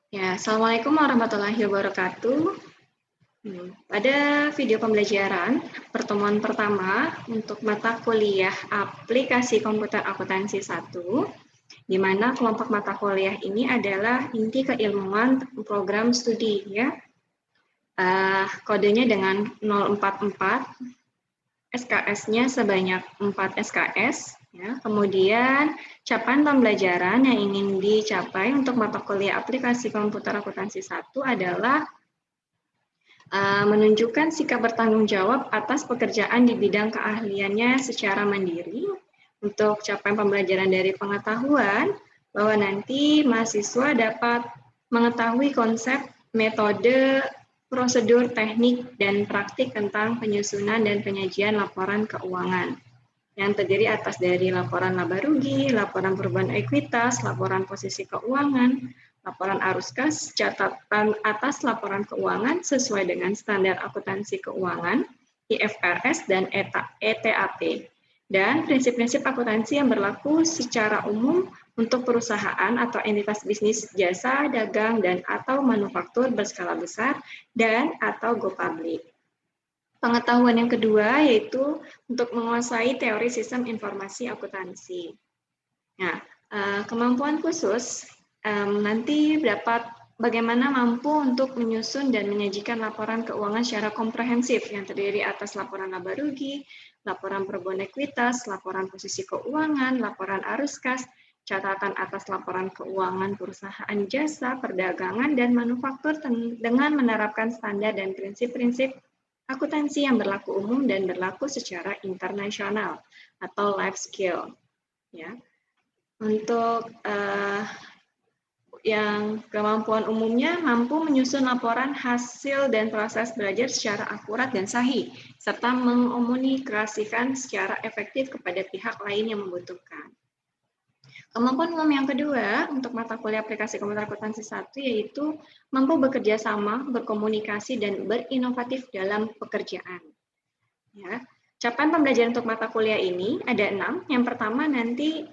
Ya, Assalamualaikum warahmatullahi wabarakatuh. Pada video pembelajaran pertemuan pertama untuk mata kuliah aplikasi komputer akuntansi 1, di mana kelompok mata kuliah ini adalah inti keilmuan program studi, ya. Kodenya dengan 044, SKS-nya sebanyak 4 SKS, ya. Kemudian capaian pembelajaran yang ingin dicapai untuk mata kuliah aplikasi komputer akuntansi 1 adalah menunjukkan sikap bertanggung jawab atas pekerjaan di bidang keahliannya secara mandiri untuk capaian pembelajaran dari pengetahuan bahwa nanti mahasiswa dapat mengetahui konsep, metode, prosedur, teknik, dan praktik tentang penyusunan dan penyajian laporan keuangan yang terdiri atas dari laporan laba rugi, laporan perubahan ekuitas, laporan posisi keuangan, laporan arus kas, catatan atas laporan keuangan sesuai dengan standar akuntansi keuangan, IFRS dan ETAP, dan prinsip-prinsip akuntansi yang berlaku secara umum untuk perusahaan atau entitas bisnis jasa, dagang, dan atau manufaktur berskala besar dan atau go public. Pengetahuan yang kedua yaitu untuk menguasai teori sistem informasi akuntansi. Nah, kemampuan khusus nanti dapat bagaimana mampu untuk menyusun dan menyajikan laporan keuangan secara komprehensif yang terdiri atas laporan laba rugi, laporan perubahan ekuitas, laporan posisi keuangan, laporan arus kas, catatan atas laporan keuangan perusahaan jasa, perdagangan, dan manufaktur dengan menerapkan standar dan prinsip-prinsip akuntansi yang berlaku umum dan berlaku secara internasional atau life skill. Ya. Untuk yang kemampuan umumnya mampu menyusun laporan hasil dan proses belajar secara akurat dan sahih, serta mengomunikasikan secara efektif kepada pihak lain yang membutuhkan. Kemampuan umum yang kedua untuk mata kuliah aplikasi komputer akuntansi 1 yaitu mampu bekerja sama, berkomunikasi, dan berinovatif dalam pekerjaan. Ya. Capaian pembelajaran untuk mata kuliah ini ada 6. Yang pertama nanti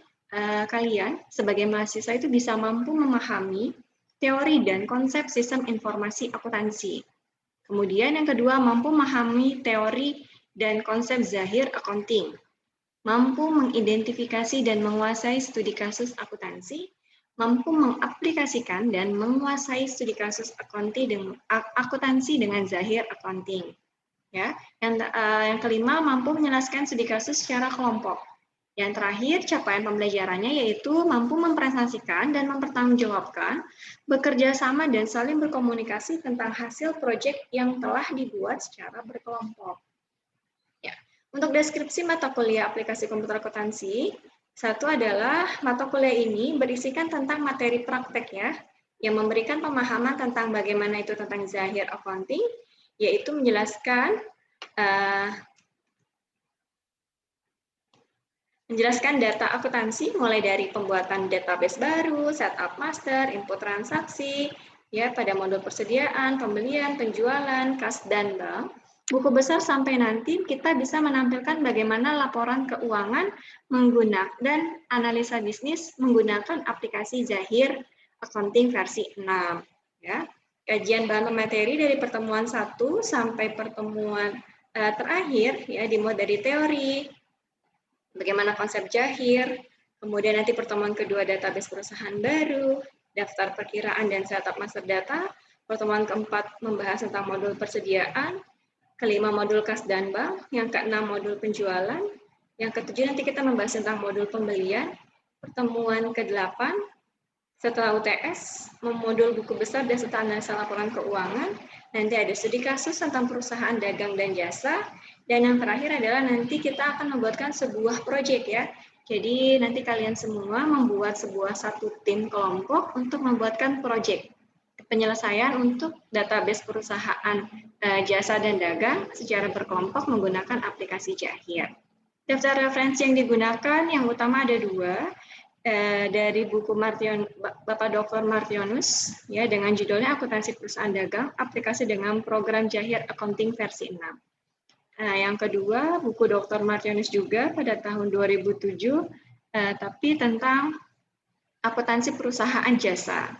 kalian sebagai mahasiswa itu bisa mampu memahami teori dan konsep sistem informasi akuntansi. Kemudian yang kedua mampu memahami teori dan konsep zahir accounting. Mampu mengidentifikasi dan menguasai studi kasus akuntansi, mampu mengaplikasikan dan menguasai studi kasus akuntansi dengan zahir accounting. Ya, yang kelima mampu menjelaskan studi kasus secara kelompok. Yang terakhir, capaian pembelajarannya yaitu mampu mempresentasikan dan mempertanggungjawabkan, bekerja sama dan saling berkomunikasi tentang hasil proyek yang telah dibuat secara berkelompok. Untuk deskripsi mata kuliah aplikasi komputer akuntansi, satu adalah mata kuliah ini berisikan tentang materi praktek ya, yang memberikan pemahaman tentang bagaimana itu tentang zahir accounting, yaitu menjelaskan data akuntansi mulai dari pembuatan database baru, setup master, input transaksi, ya pada modul persediaan, pembelian, penjualan, kas dan bank. Buku besar sampai nanti kita bisa menampilkan bagaimana laporan keuangan menggunakan dan analisa bisnis menggunakan aplikasi Zahir Accounting versi 6. Ya. Kajian bahan materi dari pertemuan 1 sampai pertemuan terakhir ya dimulai dari teori, bagaimana konsep Zahir, kemudian nanti pertemuan kedua database perusahaan baru, daftar perkiraan dan setup master data, pertemuan keempat membahas tentang modul persediaan, kelima modul kas dan bank, yang keenam modul penjualan, yang ketujuh nanti kita membahas tentang modul pembelian, pertemuan ke-8 setelah UTS, modul buku besar dan serta analisa laporan keuangan, nanti ada studi kasus tentang perusahaan dagang dan jasa, dan yang terakhir adalah nanti kita akan membuatkan sebuah proyek ya. Jadi nanti kalian semua membuat satu tim kelompok untuk membuatkan proyek penyelesaian untuk database perusahaan jasa dan dagang secara berkelompok menggunakan aplikasi Zahir. Daftar referensi yang digunakan yang utama ada 2 dari buku Bapak Dr. Martionus ya dengan judulnya Akuntansi Perusahaan Dagang, aplikasi dengan program Zahir Accounting versi 6. Nah, yang kedua buku Dr. Martionus juga pada tahun 2007 tapi tentang akuntansi perusahaan jasa.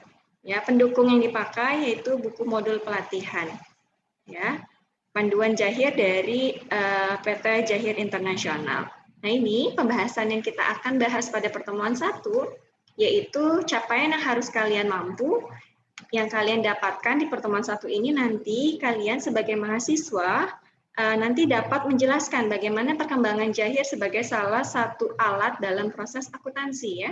Ya, pendukung yang dipakai yaitu buku modul pelatihan. Ya, panduan Jahir dari PT Jahir Internasional. Nah, ini pembahasan yang kita akan bahas pada pertemuan 1, yaitu capaian yang harus kalian mampu, yang kalian dapatkan di pertemuan 1 ini. Nanti kalian sebagai mahasiswa nanti dapat menjelaskan bagaimana perkembangan Jahir sebagai salah satu alat dalam proses akuntansi, ya.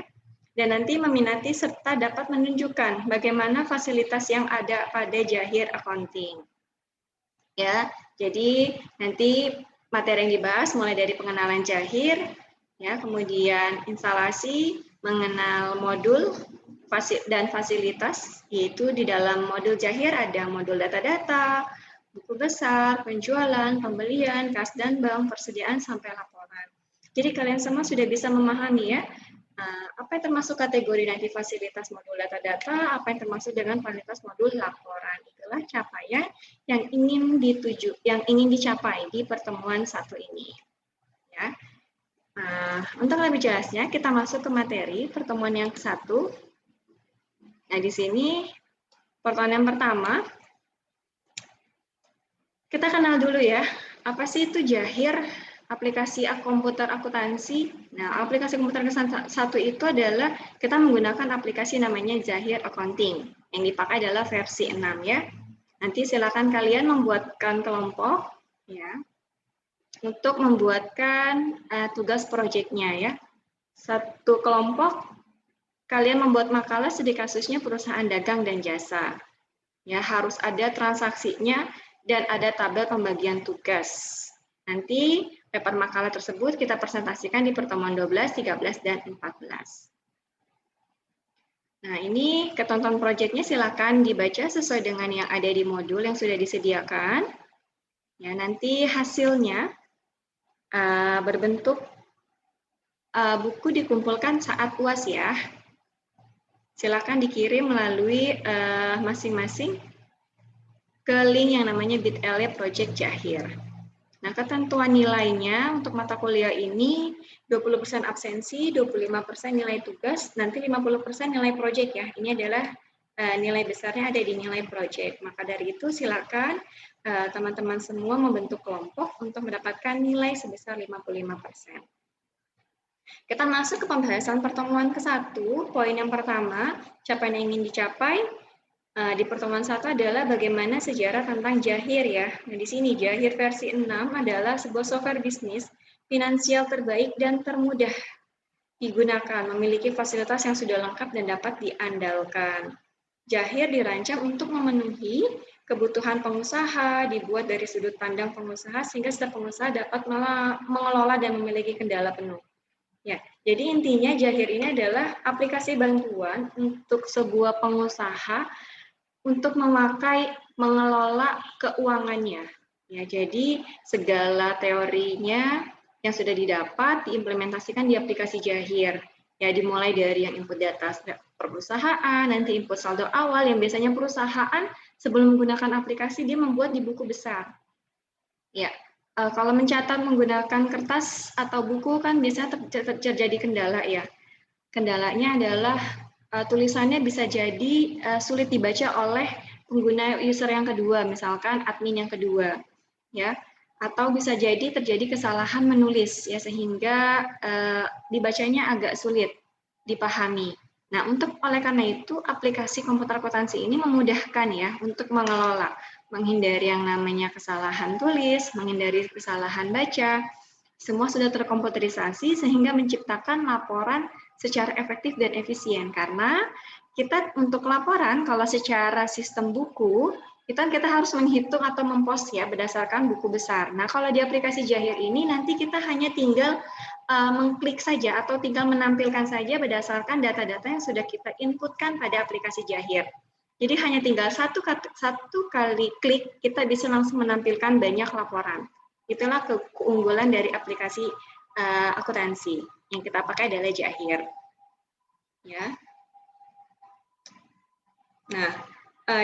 Dan nanti meminati serta dapat menunjukkan bagaimana fasilitas yang ada pada Jahir Accounting. Ya, jadi nanti materi yang dibahas mulai dari pengenalan Jahir, ya, kemudian instalasi, mengenal modul dan fasilitas, yaitu di dalam modul Jahir ada modul data-data, buku besar, penjualan, pembelian, kas dan bank, persediaan sampai laporan. Jadi kalian semua sudah bisa memahami, ya, apa yang termasuk kategori nanti fasilitas modul data-data, apa yang termasuk dengan fasilitas modul laporan. Itulah capaian yang ingin dicapai di pertemuan 1 ini. Ya. Untuk lebih jelasnya, kita masuk ke materi pertemuan yang ke-1. Nah, di sini pertemuan yang pertama, kita kenal dulu ya, apa sih itu Jahir, aplikasi komputer akuntansi. Nah, aplikasi komputer satu itu adalah kita menggunakan aplikasi namanya Jahir Accounting, yang dipakai adalah versi 6 ya. Nanti silakan kalian membuatkan kelompok ya untuk membuatkan tugas proyeknya ya. Satu kelompok kalian membuat makalah studi kasusnya perusahaan dagang dan jasa. Ya, harus ada transaksinya dan ada tabel pembagian tugas. Nanti paper makalah tersebut kita presentasikan di pertemuan 12, 13, dan 14. Nah, ini ketentuan proyeknya silakan dibaca sesuai dengan yang ada di modul yang sudah disediakan. Ya, nanti hasilnya berbentuk buku dikumpulkan saat UAS ya. Silakan dikirim melalui masing-masing ke link yang namanya bit.ly Project Jahir. Nah, ketentuan nilainya untuk mata kuliah ini 20% absensi, 25% nilai tugas, nanti 50% nilai proyek ya. Ini adalah nilai besarnya ada di nilai proyek. Maka dari itu silakan teman-teman semua membentuk kelompok untuk mendapatkan nilai sebesar 55%. Kita masuk ke pembahasan pertemuan ke-1. Poin yang pertama, capaian yang ingin dicapai. Di pertemuan 1 adalah bagaimana sejarah tentang Jahir ya. Nah, di sini Jahir versi 6 adalah sebuah software bisnis finansial terbaik dan termudah digunakan, memiliki fasilitas yang sudah lengkap dan dapat diandalkan. Jahir dirancang untuk memenuhi kebutuhan pengusaha, dibuat dari sudut pandang pengusaha sehingga setiap pengusaha dapat mengelola dan memiliki kendala penuh. Ya, jadi intinya Jahir ini adalah aplikasi bantuan untuk sebuah pengusaha untuk mengelola keuangannya. Ya, jadi segala teorinya yang sudah didapat diimplementasikan di aplikasi Jahir. Ya, dimulai dari yang input data perusahaan, nanti input saldo awal yang biasanya perusahaan sebelum menggunakan aplikasi dia membuat di buku besar. Ya, kalau mencatat menggunakan kertas atau buku kan biasanya terjadi kendala ya. Kendalanya adalah tulisannya bisa jadi sulit dibaca oleh pengguna user yang kedua, misalkan admin yang kedua, ya, atau bisa jadi terjadi kesalahan menulis, ya, sehingga dibacanya agak sulit dipahami. Nah, oleh karena itu aplikasi komputer akuntansi ini memudahkan ya untuk mengelola, menghindari yang namanya kesalahan tulis, menghindari kesalahan baca. Semua sudah terkomputerisasi sehingga menciptakan laporan secara efektif dan efisien. Karena kita untuk laporan, kalau secara sistem buku, kita harus menghitung atau mempost ya berdasarkan buku besar. Nah, kalau di aplikasi Jahir ini nanti kita hanya tinggal mengklik saja atau tinggal menampilkan saja berdasarkan data-data yang sudah kita inputkan pada aplikasi Jahir. Jadi hanya tinggal satu kali klik, kita bisa langsung menampilkan banyak laporan. Itulah keunggulan dari aplikasi akuntansi. Yang kita pakai adalah Jahir. Ya. Nah,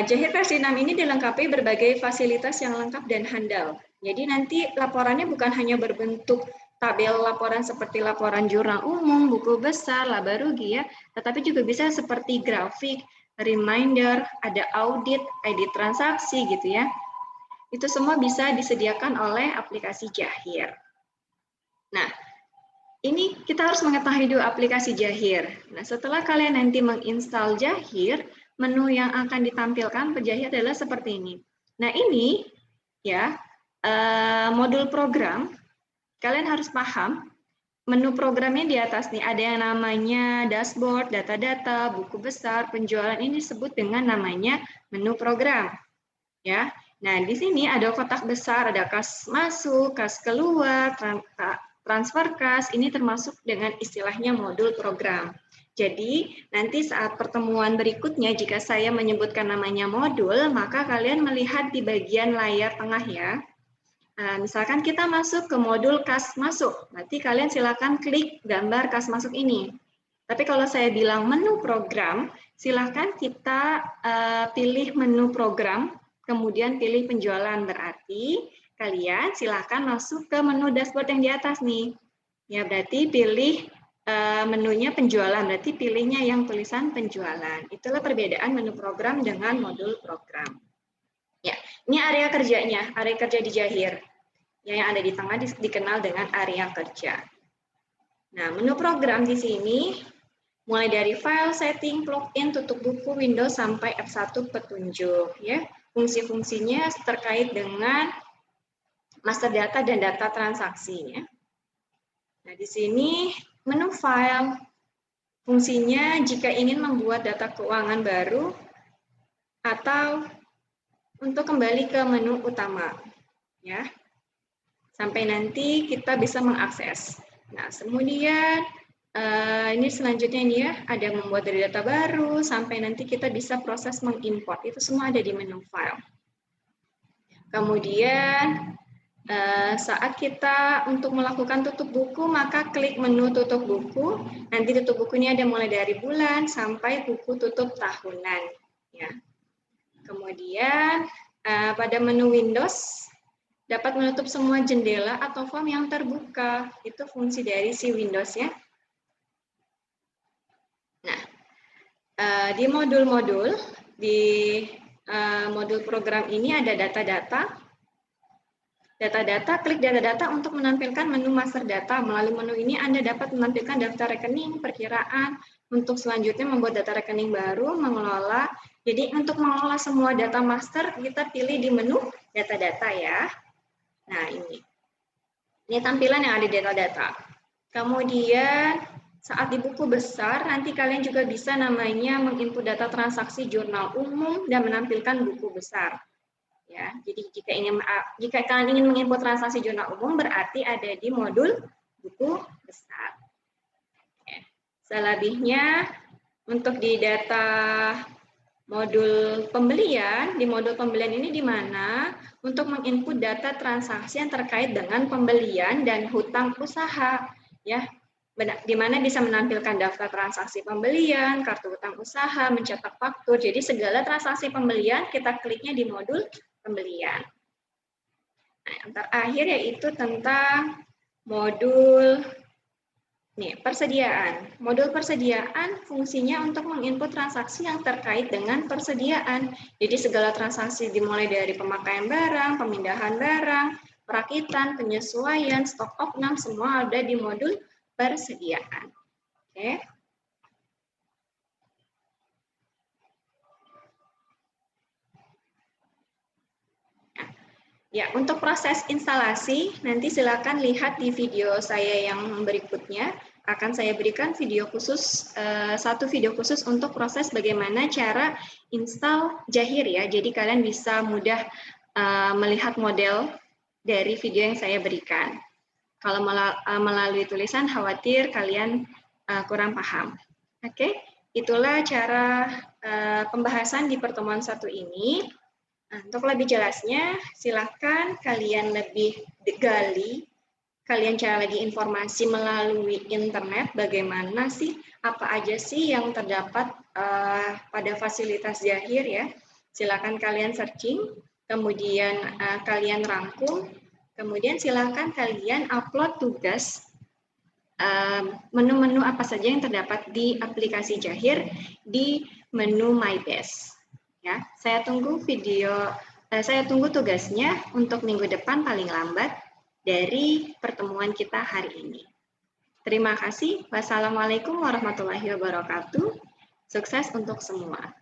Jahir versi 6 ini dilengkapi berbagai fasilitas yang lengkap dan handal. Jadi nanti laporannya bukan hanya berbentuk tabel laporan seperti laporan jurnal umum, buku besar, laba rugi ya, tetapi juga bisa seperti grafik, reminder, ada audit, ID transaksi gitu ya. Itu semua bisa disediakan oleh aplikasi Jahir. Nah, ini kita harus mengetahui dulu aplikasi Jahir. Nah, setelah kalian nanti menginstal Jahir, menu yang akan ditampilkan pada Jahir adalah seperti ini. Nah, ini ya modul program. Kalian harus paham menu programnya di atas nih. Ada yang namanya dashboard, data-data, buku besar, penjualan. Ini disebut dengan namanya menu program. Ya. Nah, di sini ada kotak besar, ada kas masuk, kas keluar, transfer kas, ini termasuk dengan istilahnya modul program. Jadi, nanti saat pertemuan berikutnya, jika saya menyebutkan namanya modul, maka kalian melihat di bagian layar tengah ya. Nah, misalkan kita masuk ke modul kas masuk, berarti kalian silakan klik gambar kas masuk ini. Tapi kalau saya bilang menu program, silakan kita pilih menu program, kemudian pilih penjualan, berarti kalian silakan masuk ke menu dashboard yang di atas nih. Ya, berarti pilih menunya penjualan, berarti pilihnya yang tulisan penjualan. Itulah perbedaan menu program dengan modul program. Ya, ini area kerjanya, area kerja di Jahir. Yang ada di tengah dikenal dengan area kerja. Nah, menu program di sini mulai dari file, setting, plugin, tutup buku, Windows, sampai F1 petunjuk. Ya. Fungsi-fungsinya terkait dengan master data dan data transaksinya. Nah, di sini menu file, fungsinya jika ingin membuat data keuangan baru atau untuk kembali ke menu utama. Ya. Sampai nanti kita bisa mengakses. Nah, kemudian ini selanjutnya ini ya, ada membuat dari data baru, sampai nanti kita bisa proses mengimport. Itu semua ada di menu file. Kemudian saat kita untuk melakukan tutup buku, maka klik menu tutup buku. Nanti tutup buku ini ada mulai dari bulan sampai buku tutup tahunan. Ya. Kemudian pada menu Windows, dapat menutup semua jendela atau form yang terbuka. Itu fungsi dari si Windows ya. Nah, di modul-modul, di modul program ini ada data-data. Data-data, klik data-data untuk menampilkan menu master data. Melalui menu ini Anda dapat menampilkan daftar rekening, perkiraan, untuk selanjutnya membuat data rekening baru, mengelola. Jadi untuk mengelola semua data master, kita pilih di menu data-data ya. Nah, ini tampilan yang ada di data-data. Kemudian saat di buku besar, nanti kalian juga bisa namanya menginput data transaksi jurnal umum dan menampilkan buku besar. Ya, jadi jika kalian ingin menginput transaksi jurnal umum, berarti ada di modul buku besar. Oke. Selebihnya untuk di data modul pembelian, di modul pembelian ini di mana untuk menginput data transaksi yang terkait dengan pembelian dan hutang usaha, ya, di mana bisa menampilkan daftar transaksi pembelian, kartu hutang usaha, mencetak faktur. Jadi segala transaksi pembelian kita kliknya di modul pembelian. Nah, yang terakhir yaitu tentang modul persediaan. Modul persediaan fungsinya untuk menginput transaksi yang terkait dengan persediaan. Jadi segala transaksi dimulai dari pemakaian barang, pemindahan barang, perakitan, penyesuaian, stok opnam, semua ada di modul persediaan. Oke. Ya, untuk proses instalasi, nanti silakan lihat di video saya yang berikutnya. Akan saya berikan video khusus, satu video khusus untuk proses bagaimana cara install Jahir ya. Jadi kalian bisa mudah melihat model dari video yang saya berikan. Kalau melalui tulisan, khawatir kalian kurang paham. Oke, itulah cara pembahasan di pertemuan satu ini. Nah, untuk lebih jelasnya, silakan kalian lebih gali, kalian cari lagi informasi melalui internet, bagaimana sih, apa aja sih yang terdapat pada fasilitas Jahir ya. Silakan kalian searching, kemudian kalian rangkum, kemudian silakan kalian upload tugas menu-menu apa saja yang terdapat di aplikasi Jahir di menu My Best. Ya, saya tunggu tugasnya untuk minggu depan paling lambat dari pertemuan kita hari ini. Terima kasih. Wassalamualaikum warahmatullahi wabarakatuh. Sukses untuk semua.